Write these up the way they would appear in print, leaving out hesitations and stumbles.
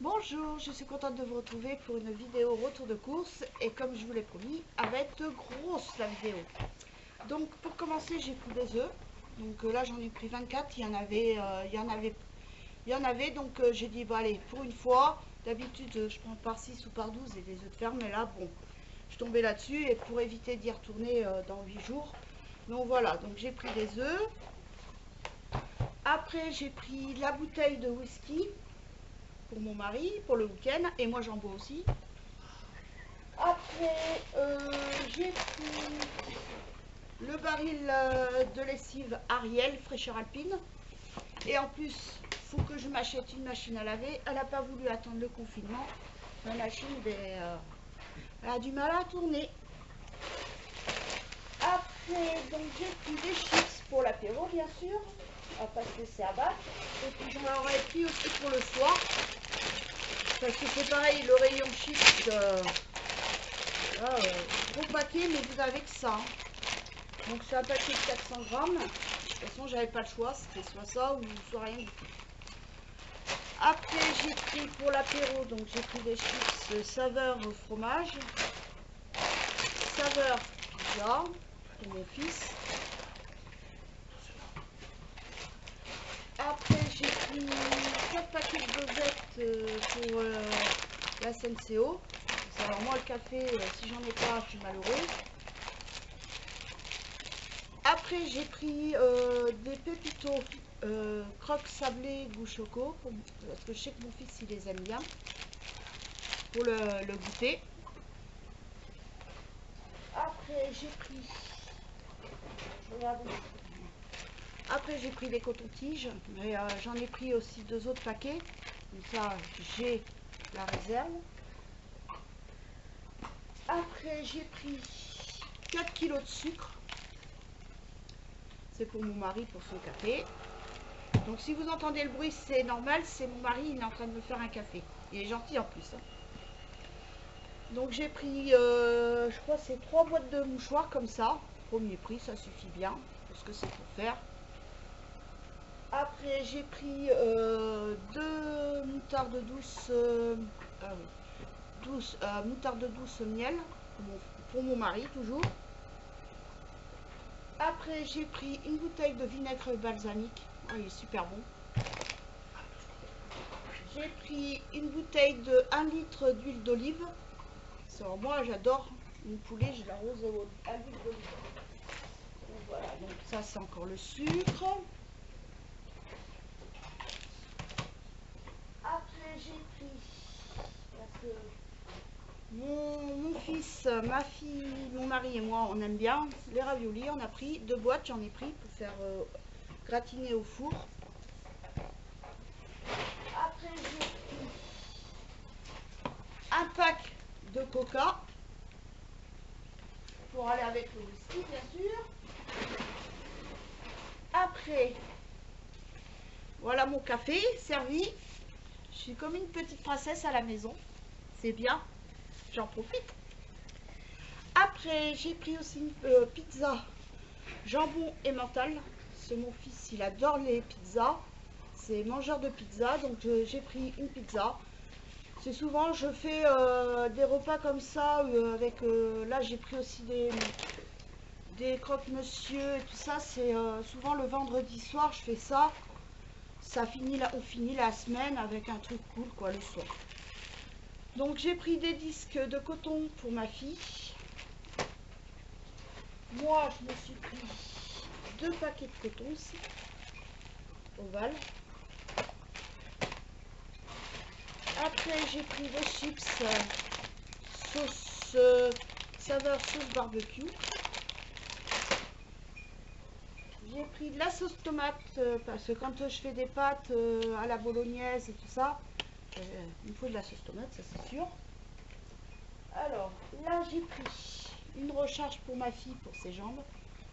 Bonjour, je suis contente de vous retrouver pour une vidéo retour de course et comme je vous l'ai promis, avec de grosses la vidéo. Donc pour commencer, j'ai pris des œufs. Donc là j'en ai pris 24, il y en avait donc j'ai dit bah allez, pour une fois, d'habitude je prends par 6 ou par 12 et des œufs de ferme, mais là bon, je tombais là-dessus et pour éviter d'y retourner dans 8 jours. Donc voilà, donc j'ai pris des œufs. Après j'ai pris la bouteille de whisky pour mon mari, pour le week-end, et moi j'en bois aussi. Après, j'ai pris le baril de lessive Ariel, fraîcheur alpine. Et en plus, il faut que je m'achète une machine à laver. Elle n'a pas voulu attendre le confinement. La machine, elle a du mal à tourner. Après, donc j'ai pris des chips pour l'apéro, bien sûr. On va pas se laisser abattre. Et puis j'en aurais pris aussi pour le soir. Parce que c'est pareil, le rayon chips, gros paquet, mais vous avez que ça. Donc c'est un paquet de 400 grammes. De toute façon, j'avais pas le choix, c'était soit ça ou soit rien du tout. Après, j'ai pris pour l'apéro, donc j'ai pris des chips saveur au fromage, saveur pizza pour mon fils. Après, j'ai pris 4 paquets de dosettes pour la SNCO. Alors moi, le café, si j'en ai pas, je suis malheureuse. Après, j'ai pris des pépitos croque sablé goût choco, parce que je sais que mon fils, il les aime bien, pour le goûter. Après, j'ai pris... Après, j'ai pris des cotons-tiges, mais j'en ai pris aussi 2 autres paquets. Comme ça, j'ai la réserve. Après, j'ai pris 4 kilos de sucre. C'est pour mon mari, pour son café. Donc, si vous entendez le bruit, c'est normal. C'est mon mari, il est en train de me faire un café. Il est gentil en plus. Hein. Donc, j'ai pris, je crois, c'est 3 boîtes de mouchoirs comme ça. Premier prix, ça suffit bien. Parce que c'est pour faire. Après, j'ai pris 2 moutardes douces, moutarde douce miel pour mon mari toujours. Après, j'ai pris une bouteille de vinaigre balsamique. Oh, il est super bon. J'ai pris une bouteille de 1 litre d'huile d'olive. Moi, j'adore mon poulet, je l'arrose à l'huile d'olive. Voilà, donc ça, c'est encore le sucre. Après, j'ai pris, parce que mon fils, ma fille, mon mari et moi, on aime bien les raviolis. On a pris 2 boîtes, j'en ai pris pour faire gratiner au four. Après, j'ai pris un pack de coca pour aller avec le whisky, bien sûr. Après, voilà mon café servi. Je suis comme une petite princesse à la maison. C'est bien, j'en profite. Après, j'ai pris aussi une pizza jambon et mental. C'est mon fils, il adore les pizzas. C'est mangeur de pizza, donc j'ai pris une pizza. C'est souvent, je fais des repas comme ça, avec... là, j'ai pris aussi des croque-monsieur et tout ça. C'est souvent le vendredi soir, je fais ça. On finit la semaine avec un truc cool, quoi, le soir. Donc, j'ai pris des disques de coton pour ma fille. Moi, je me suis pris 2 paquets de coton aussi, ovale. Après, j'ai pris des chips sauce saveur sauce barbecue. J'ai pris de la sauce tomate parce que quand je fais des pâtes à la bolognaise et tout ça, il me faut de la sauce tomate, ça c'est sûr. Alors, là, j'ai pris une recharge pour ma fille pour ses jambes.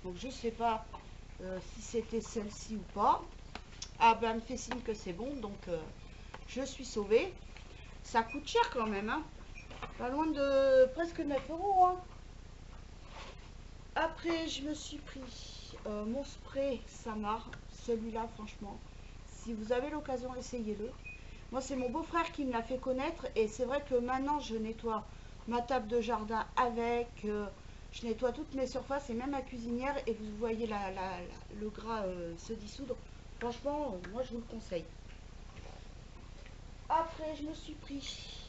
Donc, je sais pas si c'était celle-ci ou pas. Ah ben, elle me fait signe que c'est bon, donc je suis sauvée. Ça coûte cher quand même, hein. Pas loin de presque 9 €. Hein. Après, je me suis pris mon spray Samar. Celui-là, franchement, si vous avez l'occasion, essayez-le. Moi, c'est mon beau-frère qui me l'a fait connaître. Et c'est vrai que maintenant, je nettoie ma table de jardin avec. Je nettoie toutes mes surfaces et même ma cuisinière. Et vous voyez le gras se dissoudre. Franchement, moi, je vous le conseille. Après, je me suis pris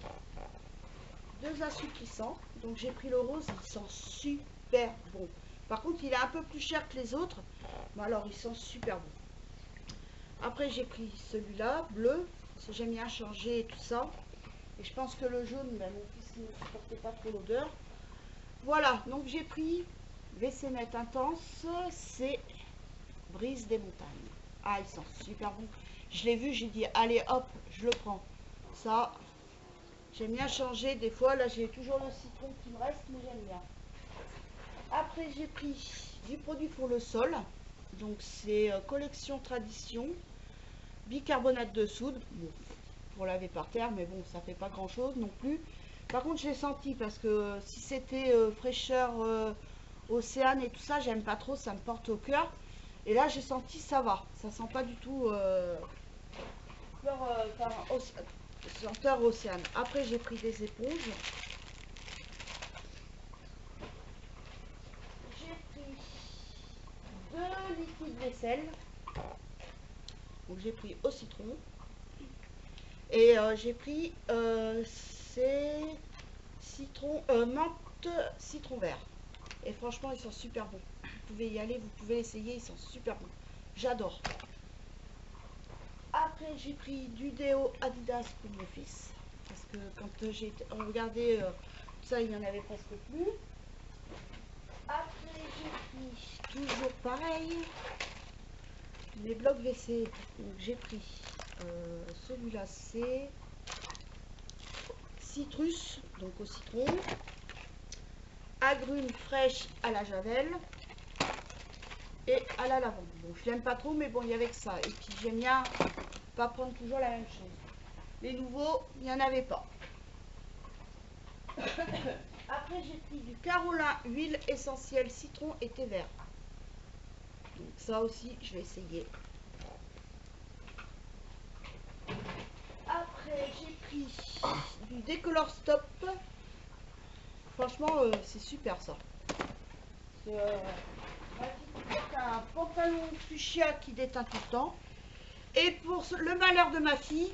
2 assouplissants. Donc, j'ai pris le rose. Il sent super bon. Par contre, il est un peu plus cher que les autres. Mais alors, il sent super bon. Après, j'ai pris celui-là, bleu. Parce que j'aime bien changer et tout ça. Et je pense que le jaune, ben, mon fils ne supportait pas trop l'odeur. Voilà, donc j'ai pris WC Net Intense. C'est Brise des montagnes. Ah, il sent super bon. Je l'ai vu, j'ai dit, allez hop, je le prends. Ça, j'aime bien changer. Des fois, là, j'ai toujours le citron qui me reste, mais j'aime bien. Après, j'ai pris du produit pour le sol. Donc, c'est collection tradition. Bicarbonate de soude. Bon, pour laver par terre, mais bon, ça fait pas grand chose non plus. Par contre, je l'ai senti parce que si c'était fraîcheur océane et tout ça, j'aime pas trop, ça me porte au cœur. Et là, j'ai senti ça va, ça sent pas du tout senteur océane. Après, j'ai pris des éponges. J'ai pris 2 liquides vaisselle. Donc j'ai pris au citron. Et j'ai pris c'est citron, menthe, citron vert. Et franchement, ils sont super bons. Vous pouvez y aller, vous pouvez l'essayer, ils sont super bons. J'adore. Après, j'ai pris du déo Adidas pour mon fils. Parce que quand j'ai regardé ça, il n'y en avait presque plus. Après, j'ai pris toujours pareil mes blocs WC. Donc j'ai pris celui-là, c'est citrus, donc au citron, agrumes fraîches à la javel et à la lavande. Bon, je l'aime pas trop, mais bon, il y avait que ça. Et puis j'aime bien pas prendre toujours la même chose. Les nouveaux, il n'y en avait pas. Après, j'ai pris du Carolin, huile essentielle, citron et thé vert. Donc ça aussi, je vais essayer. Après, j'ai pris du Décolor Stop. Franchement, c'est super ça. C'est un pantalon fuchsia qui déteint tout le temps. Et pour le malheur de ma fille,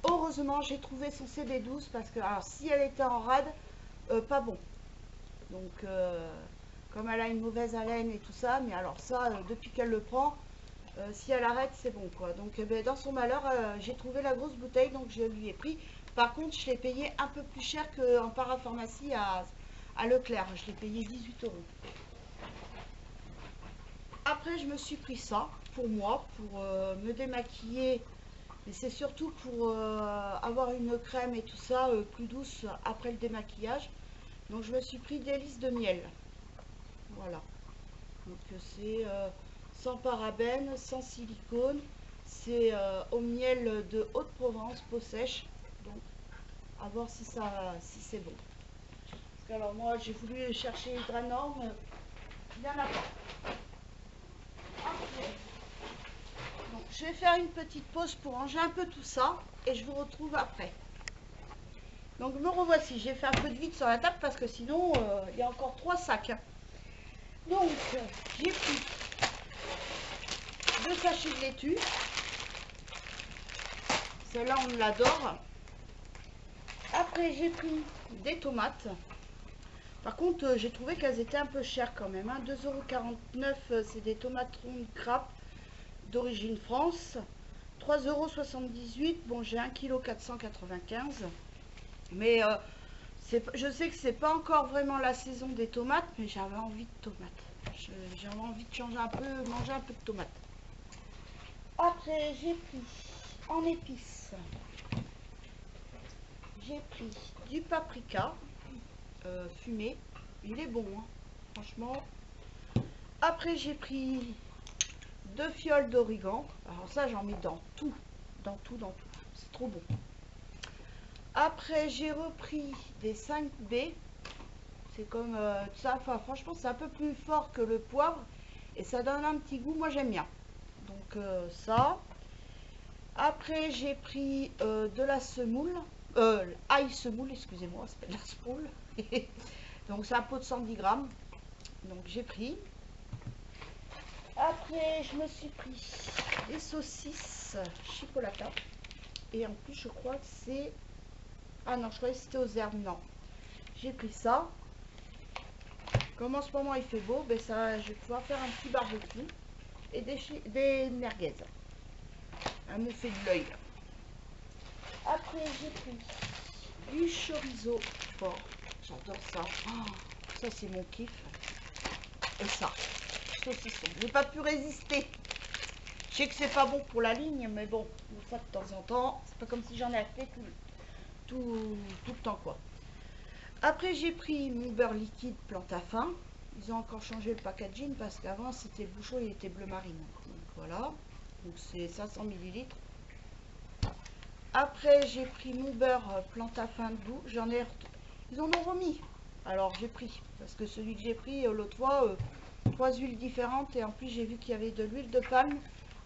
heureusement, j'ai trouvé son CB12 parce que alors, si elle était en rade, pas bon. Donc, comme elle a une mauvaise haleine et tout ça, mais alors ça, depuis qu'elle le prend, si elle arrête, c'est bon quoi. Donc, ben, dans son malheur, j'ai trouvé la grosse bouteille, donc je lui ai pris. Par contre, je l'ai payé un peu plus cher qu'en parapharmacie à Leclerc. Je l'ai payé 18 €. Après, je me suis pris ça pour moi, pour me démaquiller. Mais c'est surtout pour avoir une crème et tout ça plus douce après le démaquillage. Donc, je me suis pris Délices de miel. Voilà. Donc, c'est sans parabènes, sans silicone. C'est au miel de Haute-Provence, peau sèche. Donc, à voir si c'est bon. Parce que alors moi, j'ai voulu chercher Hydranorm. Il n'y en a pas. Donc, je vais faire une petite pause pour ranger un peu tout ça et je vous retrouve après. Donc me revoici, j'ai fait un peu de vide sur la table parce que sinon il y a encore 3 sacs. Donc j'ai pris 2 sachets de laitue. Celle-là on l'adore. Après j'ai pris des tomates. Par contre j'ai trouvé qu'elles étaient un peu chères quand même. 2,49 €, c'est des tomates rondes crapes d'origine France. 3,78 €. Bon, j'ai 1,495 kg. Mais je sais que c'est pas encore vraiment la saison des tomates, mais j'avais envie de tomates. J'avais envie de changer un peu, manger un peu de tomates. Après, j'ai pris en épices, j'ai pris du paprika fumé. Il est bon, hein, franchement. Après, j'ai pris 2 fioles d'origan. Alors ça, j'en mets dans tout. Dans tout. C'est trop bon. Après, j'ai repris des 5B. C'est comme ça. Enfin, franchement, c'est un peu plus fort que le poivre. Et ça donne un petit goût. Moi, j'aime bien. Donc, ça. Après, j'ai pris de la semoule, ail semoule, excusez-moi, c'est pas de la semoule. Donc, c'est un pot de 110 grammes. Donc, j'ai pris. Après, je me suis pris des saucisses chipolata. Et en plus, je crois que c'est... Ah non, je croyais que c'était aux herbes, non. J'ai pris ça. Comme en ce moment, il fait beau, ben ça, je vais pouvoir faire un petit barbecue. Et des merguez. Elle me fait de l'œil. Après, j'ai pris du chorizo fort. J'adore ça. Oh, ça, c'est mon kiff. Et ça, saucisson. J'ai pas pu résister. Je sais que c'est pas bon pour la ligne, mais bon, une fois de temps en temps, c'est pas comme si j'en ai acheté tout le temps, quoi. Après, j'ai pris mon beurre liquide Plantafin. Ils ont encore changé le packaging parce qu'avant, c'était le bouchon, il était bleu marine. Donc voilà. Donc c'est 500 ml. Après, j'ai pris mon beurre Plantafin doux. Ils en ont remis. Alors, j'ai pris. Parce que celui que j'ai pris l'autre fois, 3 huiles différentes. Et en plus, j'ai vu qu'il y avait de l'huile de palme.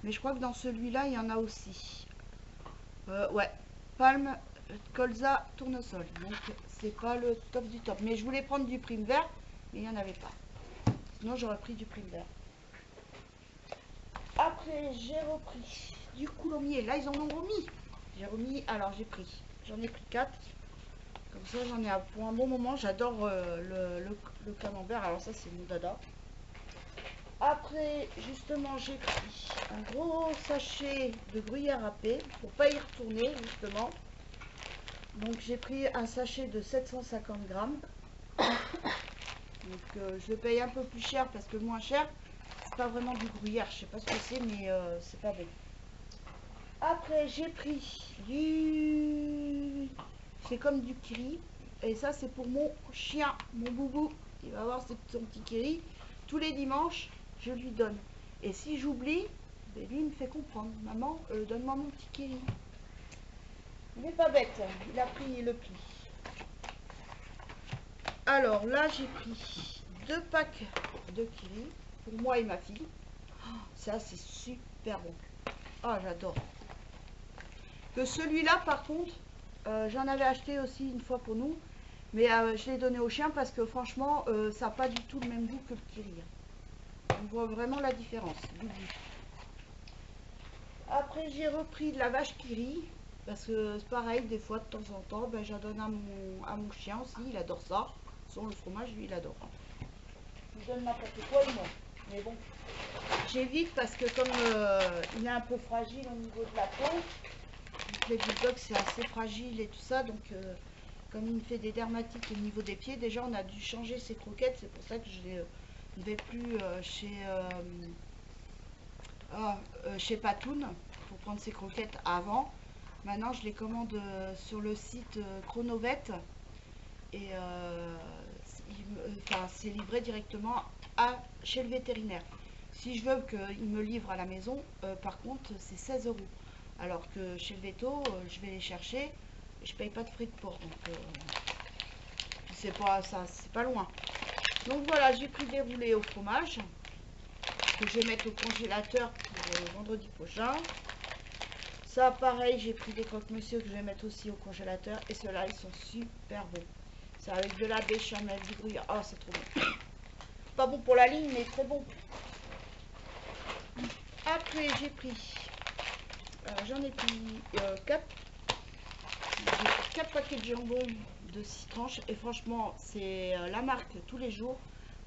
Mais je crois que dans celui-là, il y en a aussi. Ouais. Palme, colza, tournesol. Donc, c'est pas le top du top. Mais je voulais prendre du prime vert. Mais il n'y en avait pas. Sinon, j'aurais pris du prime vert. Après, j'ai repris du coulommiers. Là, ils en ont remis. J'ai remis, alors j'ai pris, j'en ai pris 4. Comme ça, j'en ai pour un bon moment. J'adore le camembert. Alors ça, c'est mon dada. Après, justement, j'ai pris un gros sachet de gruyère râpée pour pas y retourner, justement. Donc, j'ai pris un sachet de 750 grammes. Donc, je le paye un peu plus cher parce que moins cher, c'est pas vraiment du gruyère. Je sais pas ce que c'est, mais c'est pas bon. Après, j'ai pris du... C'est comme du kiri. Et ça, c'est pour mon chien, mon boubou. Il va avoir son petit kiri. Tous les dimanches, je lui donne. Et si j'oublie, ben lui, il me fait comprendre. Maman, donne-moi mon petit kiri. Il n'est pas bête. Il a pris le pli. Alors là, j'ai pris 2 packs de kiri pour moi et ma fille. Oh, ça, c'est super bon. Ah, j'adore. Que celui-là, par contre, j'en avais acheté aussi une fois pour nous, mais je l'ai donné au chien parce que franchement, ça n'a pas du tout le même goût que le kiri. On voit vraiment la différence du goût. Après, j'ai repris de la vache kiri parce que c'est pareil, des fois, de temps en temps, ben, j'en donne à mon chien aussi, il adore ça. Sans le fromage, lui, il adore. Je lui donne n'importe quoi, moi. Mais bon, j'évite parce que comme il est un peu fragile au niveau de la peau, les bulldogs c'est assez fragile et tout ça, donc comme il me fait des dermatites au niveau des pieds, déjà on a dû changer ses croquettes, c'est pour ça que je ne vais plus chez Patoun pour prendre ses croquettes avant. Maintenant je les commande sur le site Chronovet et c'est livré directement chez le vétérinaire. Si je veux qu'il me livre à la maison, par contre c'est 16 €. Alors que chez le veto, je vais les chercher et je paye pas de frais de port. Donc c'est pas ça, c'est pas loin. Donc voilà, j'ai pris des roulés au fromage que je vais mettre au congélateur pour vendredi prochain. Ça pareil, j'ai pris des croque-monsieur que je vais mettre aussi au congélateur. Et ceux-là, ils sont super bons. C'est avec de la béchamel, du gruyère. Ah, c'est trop bon. Pas bon pour la ligne, mais très bon. Après, j'ai pris... j'en ai pris 4. J'ai pris 4 paquets de jambon de 6 tranches. Et franchement, c'est la marque tous les jours.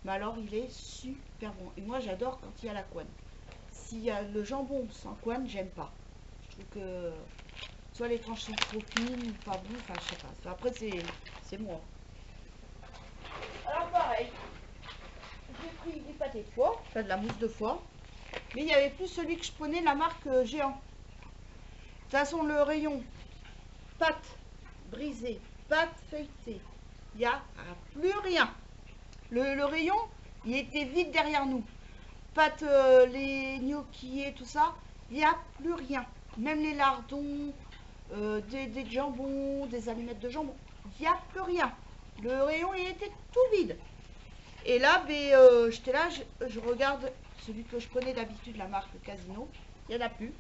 Mais alors, il est super bon. Et moi, j'adore quand il y a la couenne. S'il y a le jambon sans couenne, j'aime pas. Je trouve que soit les tranches sont trop fines, pas bon. Enfin, je sais pas. Après, c'est moi. Alors, pareil. J'ai pris des pâtés de foie. Enfin, de la mousse de foie. Mais il n'y avait plus celui que je prenais, la marque Géant. De toute façon, le rayon pâte brisée, pâte feuilletée, il n'y a plus rien. Le rayon, il était vide derrière nous. Pâte, les gnocchis et tout ça, il n'y a plus rien. Même les lardons, des jambons, des allumettes de jambon, il n'y a plus rien. Le rayon, il était tout vide. Et là, j'étais là, je regarde celui que je prenais d'habitude, la marque Casino, il n'y en a plus.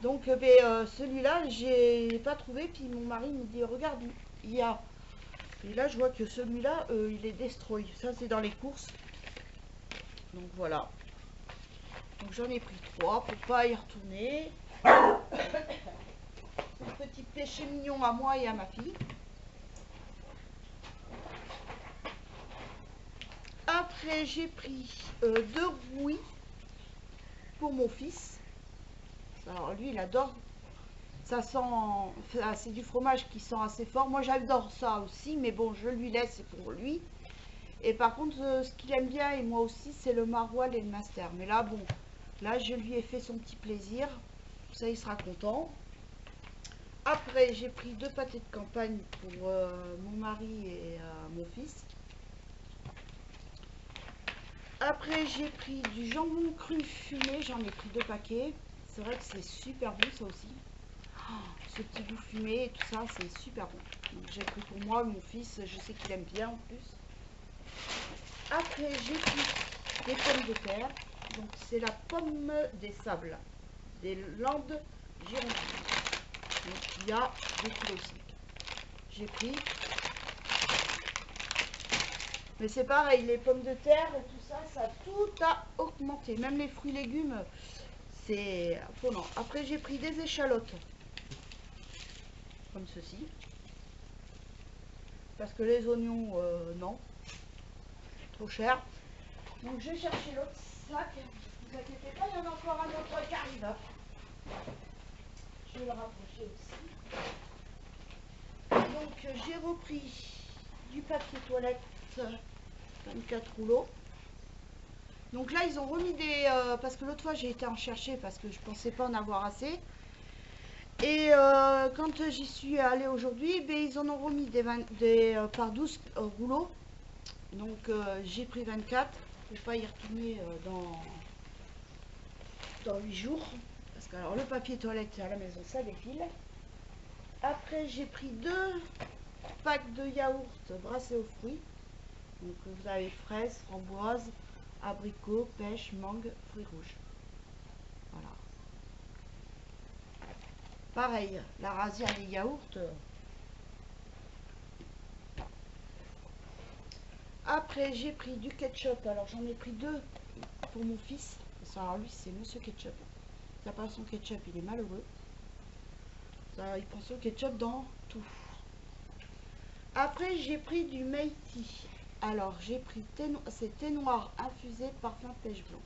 Donc celui-là, j'ai pas trouvé. Puis mon mari me dit, regarde, il y a. Et là, je vois que celui-là, il est destroy. Ça, c'est dans les courses. Donc voilà. Donc j'en ai pris 3 pour pas y retourner. Petit péché mignon à moi et à ma fille. Après, j'ai pris 2 rouilles pour mon fils. Alors lui, il adore. Ça sent, c'est du fromage qui sent assez fort. Moi, j'adore ça aussi, mais bon, je lui laisse pour lui. Et par contre, ce qu'il aime bien, et moi aussi, c'est le maroilles et le master. Mais là, bon, là, je lui ai fait son petit plaisir. Ça, il sera content. Après, j'ai pris 2 pâtés de campagne pour mon mari et mon fils. Après, j'ai pris du jambon cru fumé. J'en ai pris 2 paquets. C'est vrai que c'est super bon, ça aussi. Oh, ce petit goût fumé et tout ça, c'est super bon. Donc, j'ai pris pour moi, mon fils, je sais qu'il aime bien en plus. Après, j'ai pris des pommes de terre. Donc, c'est la pomme des sables, des Landes Girondines. Donc, il y a 2 kilos aussi. J'ai pris. Mais c'est pareil, les pommes de terre et tout ça, ça tout a augmenté. Même les fruits et légumes, c'est affolant. Après, j'ai pris des échalotes. Comme ceci. Parce que les oignons, non. Trop cher. Donc, je vais chercher l'autre sac. Ne vous inquiétez pas, il y en a encore un autre qui arrive. Je vais le rapprocher aussi. Donc, j'ai repris du papier toilette. 24 rouleaux. Donc là, ils ont remis des... parce que l'autre fois, j'ai été en chercher parce que je pensais pas en avoir assez. Et quand j'y suis allée aujourd'hui, ben, ils en ont remis des par 12 rouleaux. Donc j'ai pris 24 pour pas y retourner dans 8 jours. Parce que alors, le papier toilette à la maison, ça défile. Après, j'ai pris 2 packs de yaourt brassés aux fruits. Donc vous avez fraises, framboises, abricots, pêche, mangue, fruits rouges. Voilà. Pareil, la razzia des yaourts. Après, j'ai pris du ketchup. Alors j'en ai pris 2 pour mon fils. Alors lui, c'est Monsieur Ketchup. Il n'a pas son ketchup, il est malheureux. Ça, il prend son ketchup dans tout. Après, j'ai pris du Meiti. Alors, j'ai pris c'est thé noir infusé parfum pêche blanche.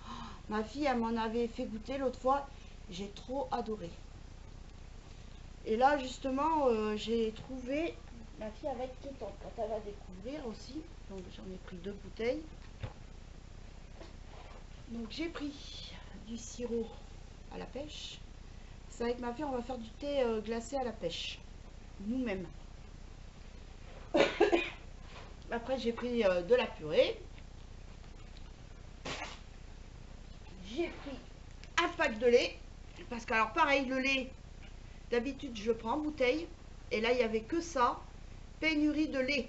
Oh, ma fille, elle m'en avait fait goûter l'autre fois. J'ai trop adoré. Et là, justement, j'ai trouvé... Ma fille, elle va être contente quand elle va découvrir aussi. Donc, j'en ai pris 2 bouteilles. Donc, j'ai pris du sirop à la pêche. C'est avec ma fille, on va faire du thé glacé à la pêche. Nous-mêmes. Après, j'ai pris de la purée. J'ai pris un pack de lait. Parce que, alors, pareil, le lait, d'habitude, je le prends en bouteille. Et là, il n'y avait que ça. Pénurie de lait.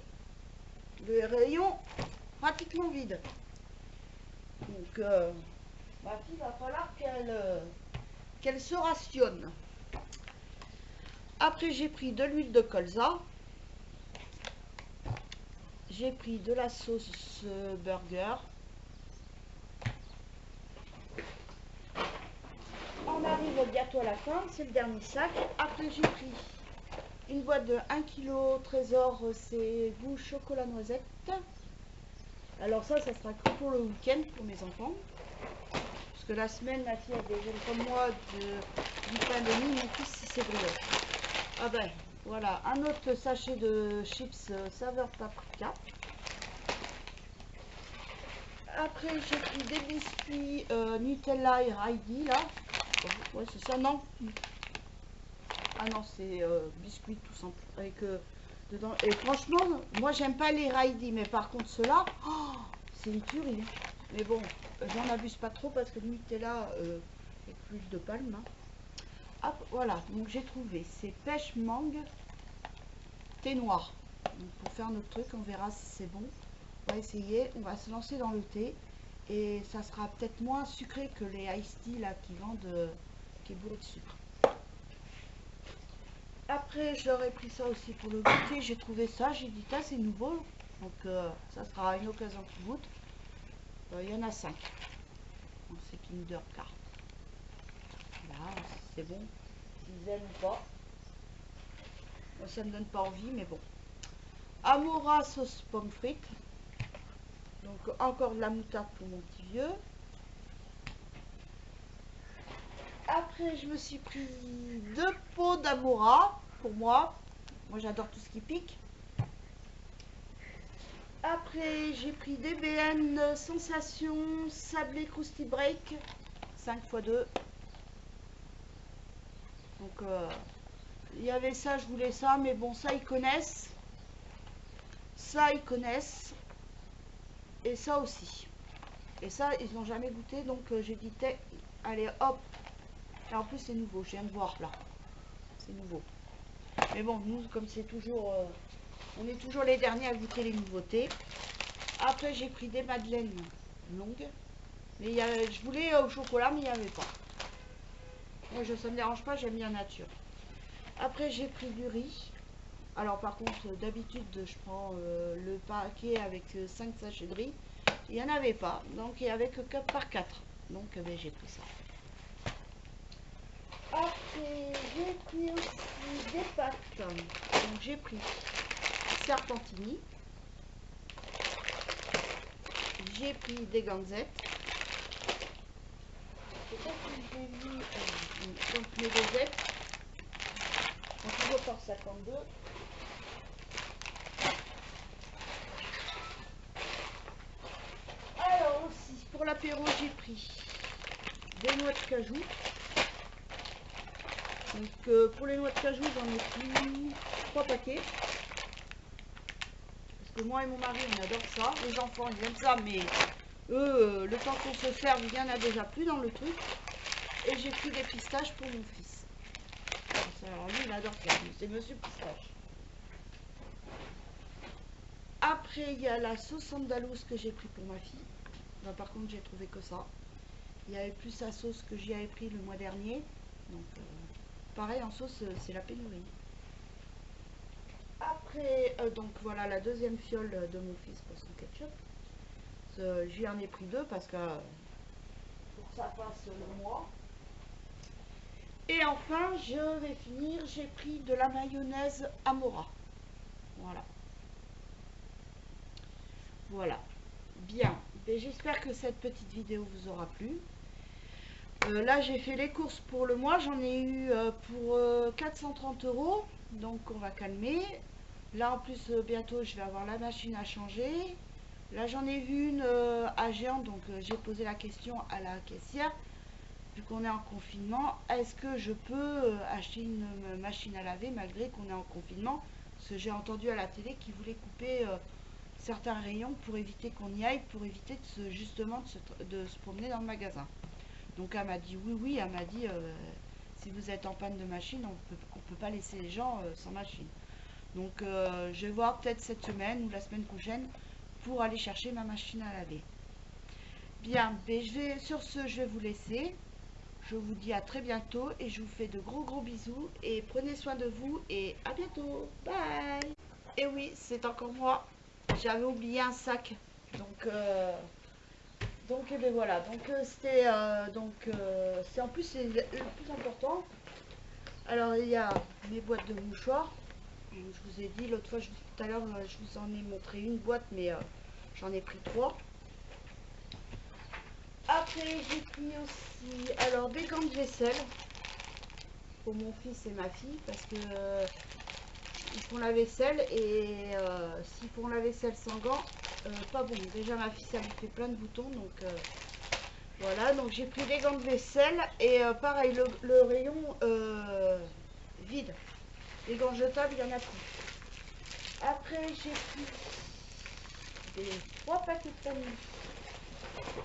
Le rayon pratiquement vide. Donc, ma fille, va falloir qu'elle se rationne. Après, j'ai pris de l'huile de colza. J'ai pris de la sauce burger. On arrive bientôt à la fin, c'est le dernier sac. Après, j'ai pris une boîte de 1 kg Trésor, c'est goût chocolat noisette. Alors ça sera que pour le week-end pour mes enfants. Parce que la semaine, ma fille a déjeuné comme moi du pain de mie, mon fils c'est brûlé. Ah ben, voilà, un autre sachet de chips saveur paprika. Après, j'ai pris des biscuits Nutella et Heidi, là. Ouais, c'est ça, non? Ah non, c'est biscuits tout simple. Avec dedans. Et franchement, moi, j'aime pas les Heidi, mais par contre, ceux-là, oh, c'est une tuerie. Mais bon, j'en abuse pas trop parce que le Nutella est plus de palme. Hein. Hop, voilà, donc j'ai trouvé. C'est pêche mangue, thé noir. Donc, pour faire notre truc, on verra si c'est bon. On va essayer, on va se lancer dans le thé et ça sera peut-être moins sucré que les iced tea là qui vendent qui est bourré de sucre. Après, j'aurais pris ça aussi pour le goûter. J'ai trouvé ça, j'ai dit, ça c'est nouveau. Donc, ça sera une occasion qui goûte. Il y en a 5. Donc, c'est Kinder Cart. Là, c'est bon. S'ils aiment ou pas. Moi, ça ne me donne pas envie, mais bon. Amora sauce pomme frite. Donc, encore de la moutarde pour mon petit vieux. Après, je me suis pris 2 pots d'Amora pour moi. Moi, j'adore tout ce qui pique. Après, j'ai pris des BN Sensation Sablé Krusty Break 5x2. Donc, il y avait ça, je voulais ça, mais bon, ça, ils connaissent. Ça, ils connaissent. Et ça aussi. Et ça, ils n'ont jamais goûté, donc j'ai dit, allez, hop. Et en plus, c'est nouveau, je viens de voir là. C'est nouveau. Mais bon, nous, comme c'est toujours... on est toujours les derniers à goûter les nouveautés. Après, j'ai pris des madeleines longues. Mais je voulais au chocolat, mais il n'y avait pas. Moi, ça ne me dérange pas, j'aime bien nature. Après, j'ai pris du riz. Alors, par contre, d'habitude, je prends le paquet avec 5 sachets de riz. Il n'y en avait pas. Donc, il n'y avait que 4 par 4. Donc, j'ai pris ça. Après, j'ai pris aussi des pâtes. Donc, j'ai pris Serpentini. J'ai pris des ganzettes. Je sais pas si j'ai mis donc mes ganzettes. On toujours par 52. Alors aussi, pour l'apéro, j'ai pris des noix de cajou. Donc pour les noix de cajou, j'en ai pris 3 paquets. Parce que moi et mon mari, on adore ça. Les enfants, ils aiment ça, mais eux, le temps qu'on se serve, il y en a déjà plus dans le truc. Et j'ai pris des pistaches pour mon fils. Alors lui, il adore ça. C'est Monsieur Pistache. Après, il y a la sauce andalouse que j'ai pris pour ma fille. Là, par contre, j'ai trouvé que ça. Il y avait plus sa sauce que j'y avais pris le mois dernier. Donc, pareil, en sauce, c'est la pénurie. Après, donc voilà la deuxième fiole de mon fils pour son ketchup. J'y en ai pris 2 parce que pour que ça passe le mois. Et enfin, je vais finir, j'ai pris de la mayonnaise Amora. Voilà. Voilà. Bien. J'espère que cette petite vidéo vous aura plu. Là, j'ai fait les courses pour le mois. J'en ai eu pour 430 €. Donc, on va calmer. Là, en plus, bientôt, je vais avoir la machine à changer. Là, j'en ai vu une à Géant. Donc, j'ai posé la question à la caissière. Vu qu'on est en confinement, est-ce que je peux acheter une machine à laver malgré qu'on est en confinement? Parce que j'ai entendu à la télé qu'ils voulaient couper certains rayons pour éviter qu'on y aille, pour éviter justement de se promener dans le magasin. Donc elle m'a dit oui, elle m'a dit si vous êtes en panne de machine, on peut pas laisser les gens sans machine. Donc je vais voir peut-être cette semaine ou la semaine prochaine pour aller chercher ma machine à laver. Bien, sur ce, je vais vous laisser. Je vous dis à très bientôt et je vous fais de gros bisous et prenez soin de vous et à bientôt. Bye. Et oui, c'est encore moi. J'avais oublié un sac. Donc et bien voilà. Donc c'était c'est en plus c'est le plus important. Alors il y a mes boîtes de mouchoirs. Je vous ai dit l'autre fois, tout à l'heure, je vous en ai montré une boîte, mais j'en ai pris 3. Après, j'ai pris aussi alors des gants de vaisselle pour mon fils et ma fille parce que ils font la vaisselle et s'ils font la vaisselle sans gants, pas bon. Déjà ma fille ça lui fait plein de boutons donc voilà. Donc j'ai pris des gants de vaisselle et pareil le rayon vide. Les gants jetables, il y en a plus. Après j'ai pris des 3 paquets de famille.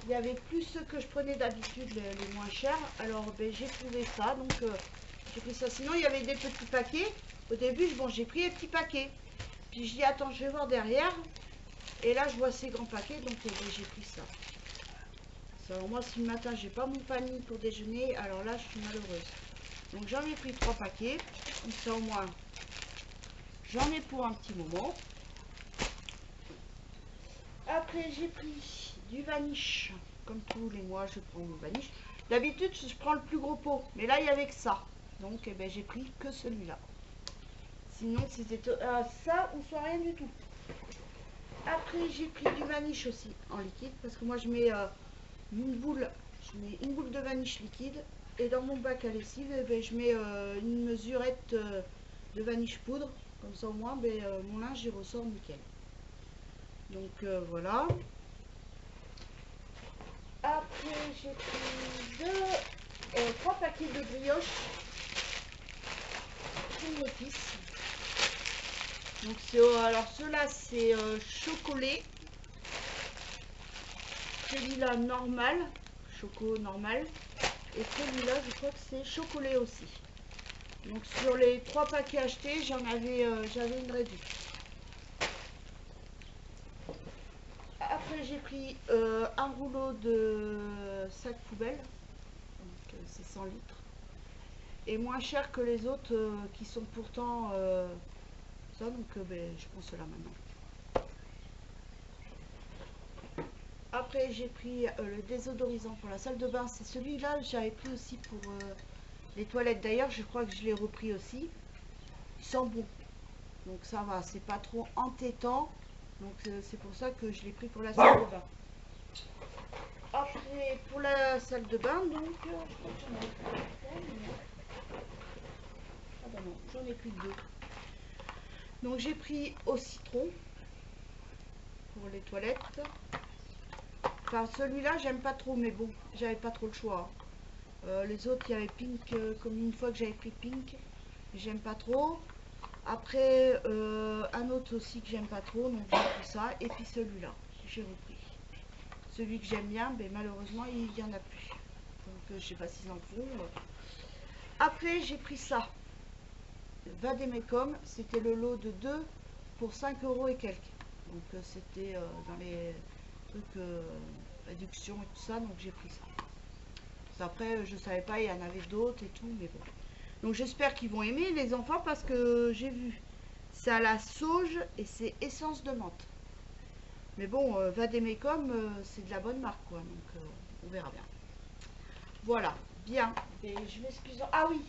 Il y avait plus ceux que je prenais d'habitude, les moins chers. Alors j'ai trouvé ça, donc j'ai pris ça. Sinon il y avait des petits paquets. Au début, j'ai pris les petits paquets. Puis je dis attends, je vais voir derrière. Et là je vois ces grands paquets, donc j'ai pris ça. Alors moi, si le matin, j'ai pas mon panier pour déjeuner, alors là, je suis malheureuse. Donc j'en ai pris 3 paquets. Comme ça, au moins, j'en ai pour un petit moment. Après, j'ai pris du vaniche. Comme tous les mois, je prends mon vaniche. D'habitude, je prends le plus gros pot. Mais là, il y avait que ça. Donc, eh ben, j'ai pris que celui-là. Sinon, c'était ça ou soit rien du tout. Après, j'ai pris du vaniche aussi en liquide. Parce que moi, je mets une boule de vaniche liquide. Et dans mon bac à lessive, eh ben, je mets une mesurette de vaniche poudre. Comme ça, au moins, ben, mon linge, il ressort nickel. Donc, voilà. Après, j'ai pris 3 paquets de brioche pour mon fils. Donc, alors ceux-là, c'est chocolé. Celui-là, normal. Choco normal. Et celui-là, je crois que c'est chocolat aussi. Donc, sur les 3 paquets achetés, j'avais une réduction. Après, j'ai pris un rouleau de sac poubelle. Donc, c'est 100 litres. Et moins cher que les autres qui sont pourtant ça. Donc, ben, je prends cela maintenant. Après, j'ai pris le désodorisant pour la salle de bain. C'est celui-là, j'avais pris aussi pour les toilettes. D'ailleurs, je crois que je l'ai repris aussi. Il sent bon. Donc, ça va. C'est pas trop entêtant. Donc, c'est pour ça que je l'ai pris pour la salle de bain. Après, pour la salle de bain, donc, je crois que j'en ai pris. Ah ben non, j'en ai pris 2. Donc, j'ai pris au citron pour les toilettes. Enfin, celui-là, j'aime pas trop, mais bon, j'avais pas trop le choix. Les autres, il y avait pink, comme une fois que j'avais pris pink, j'aime pas trop. Après, un autre aussi que j'aime pas trop, donc j'ai pris ça. Et puis celui-là, j'ai repris. Celui que j'aime bien, mais malheureusement, il y en a plus. Donc, je sais pas s'ils en font. Après, j'ai pris ça. Vademecum, c'était le lot de 2 pour 5 € et quelques. Donc, c'était dans les trucs réduction et tout ça, donc j'ai pris ça. Après, je savais pas, il y en avait d'autres et tout, mais bon. Donc j'espère qu'ils vont aimer les enfants parce que j'ai vu, c'est à la sauge et c'est essence de menthe. Mais bon, Vademecum, c'est de la bonne marque, quoi, donc on verra bien. Voilà, bien. Et je m'excuse. Ah oui,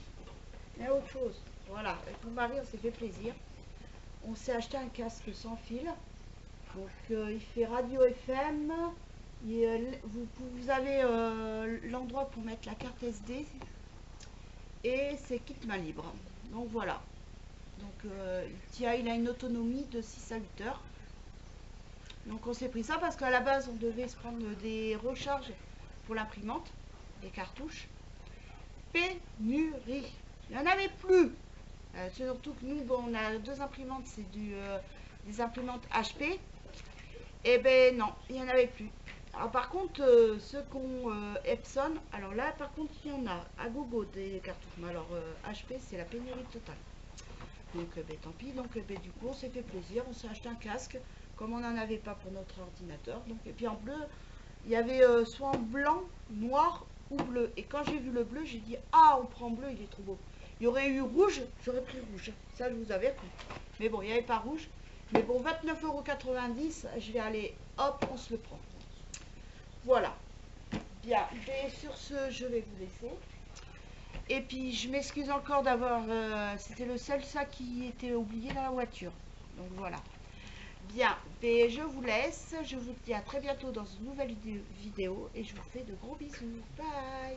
il y a autre chose. Voilà, avec mon mari, on s'est fait plaisir. On s'est acheté un casque sans fil. Donc il fait radio FM. Vous avez l'endroit pour mettre la carte SD. Et c'est kit main libre. Donc voilà. Donc il a une autonomie de 6 à 8 heures. Donc on s'est pris ça parce qu'à la base on devait se prendre des recharges pour l'imprimante, des cartouches. Pénurie. Il n'y en avait plus. Surtout que nous, bon, on a 2 imprimantes, c'est des imprimantes HP. Et ben non, il n'y en avait plus. Alors par contre, ceux qui ont Epson, alors là par contre il y en a à gogo des cartouches. Mais alors HP, c'est la pénurie totale. Donc ben, tant pis, donc ben, du coup on s'est fait plaisir, on s'est acheté un casque, comme on n'en avait pas pour notre ordinateur. Donc, et puis en bleu, il y avait soit en blanc, noir ou bleu. Et quand j'ai vu le bleu, j'ai dit ah, on prend bleu, il est trop beau. Il y aurait eu rouge, j'aurais pris rouge. Ça, je vous avais pris. Mais bon, il n'y avait pas rouge. Mais bon, 29,90 €, je vais aller, hop, on se le prend. Voilà. Bien. Et sur ce, je vais vous laisser. Et puis, je m'excuse encore d'avoir... c'était le seul sac qui était oublié dans la voiture. Donc, voilà. Bien. Et je vous laisse. Je vous dis à très bientôt dans une nouvelle vidéo. Et je vous fais de gros bisous. Bye.